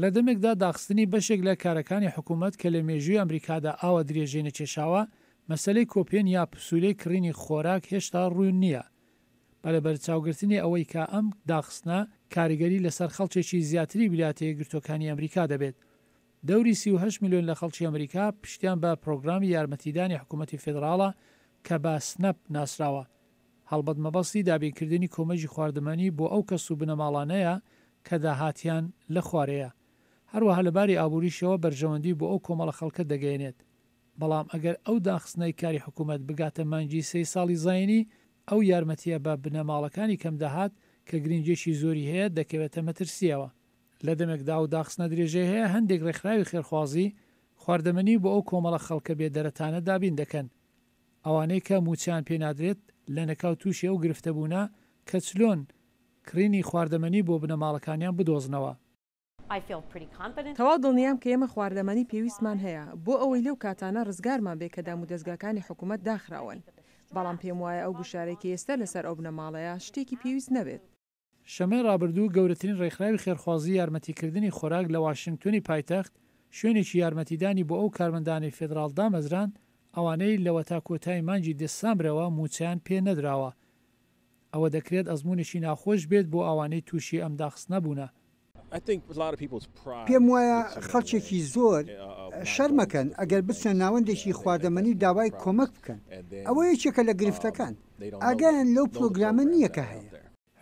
لە دەمێکدا داخستنی بەشێک لە کارەکانی حکوومەت کە لە مێژووی ئەمریکادا ئاوە درێژەی نەچێشاوە مەسەلەی کۆپێن یا پسوولەی کڕینی خۆراک هێشتا ڕوون نییە. بەلەبەر چاوگرتنی ئەوەی کە ئەم داخستنە کاریگەری لەسەر خەڵکێکی زیاتری ویلایەتە یەکگرتووەکانی ئەمریکا دەبێت. دەوری 38 میلیۆن لە خەڵکی ئەمریکا پشتیان بە پرۆگرامی یارمەتیدانی حکوومەتی فێدراڵە کە بە سنەپ ناسراوە. هەڵبەت مەبەستی دابینکردنی کۆمەژی خواردەمەنی بۆ ئەو کەس و بنەماڵانەیە کە داهاتیان لە خوارەیە. هەروەها لەباری ئابووریشەوە بەرژەوەندی بۆ ئەو کۆمەڵە خەڵکە دەگەێنێت. بەڵام ئەگەر ئەو داخستنەی کاری حکوومەت بگاتە مانگی 3 ساڵی زاینی، ئەو یارمەتیە بە بنەماڵەکانی کەم داهات کە گرنگێکی زۆری هەیە دەکەوێتە مەترسیەوە. لە دەمێکدا و داخستنە درێژەی هەیە هەندێک ڕێکخراوی خێرخوازی خواردەمەنی بۆ ئەو کۆمەڵە خەڵکە بێدەرەتانە دابین دەکەن. ئەوانەی کە موچیان پێنادرێت لە نەکاو تووشی ئەو گرفتەبوونا کە چلۆن کڕینی خواردەمەنی بۆ بنەماڵەکانیان بدۆزنەوە. تەواو دڵنیام کە ئێمە خواردەمەنی پێویستمان هەیە بۆ ئەوەی لەو کاتانە ڕزگارمان بێ کە دام و دەستگاکانی حکوومەت داخراون. بەڵام پێم وایە ئەو گوشارێکی ئێستا لەسەر ئەو بنەماڵەیە شتێکی پێویست نەبێت. شەمەی ڕابردوو گەورەترین ڕێکخراوی خێرخوازی یارمەتیکردنی خۆراک لە واشنگتۆنی پایتەخت شوێنێکی یارمەتیدانی بۆ ئەو کارمەندانی فێدراڵ دامەزران ئەوانەی لەوە تا کۆتای مانگی دەسامبرەوە موچیان پێ نەدراوە. ئەوە دەکرێت ئەزمونێکی ناخۆش بێت بۆ ئەوانەی تووشی ئەم داخستنە بوونە. پێم وایە خەڵکێکی زۆر شەرمەکەن ئەگەر بچنە ناوەندێکی خواردەمەنی داوای کۆمەک بکەن. ئەوە یەکێکە لە گرفتەکان. ئاگایان لەو پرۆگرامە نییە کە هەیە.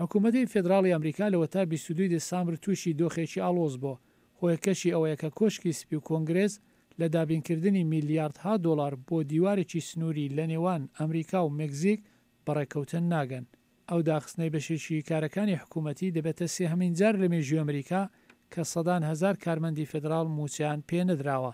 حکوومەتی فێدراڵی ئەمریکا لەوە تا 22 دەسامبر تووشی دۆخێکی ئاڵۆز بۆ هۆیەکەشی ئەوەیە کە کۆشکی سپی و کۆنگرێز لە دابینکردنی میلیاردها دۆلار بۆ دیوارێکی سنووری لە نێوان ئەمریکا و مێکزیک بەڕێکەوتن ناگەن. ئەو داخستنەی بەشێکی کارەکانی حکوومەتی دەبێتە سێهەمین جار لە مێژووی ئەمریکا کە سەدان هەزار کارمەندی فێدراڵ موچیان پێ نەدراوە.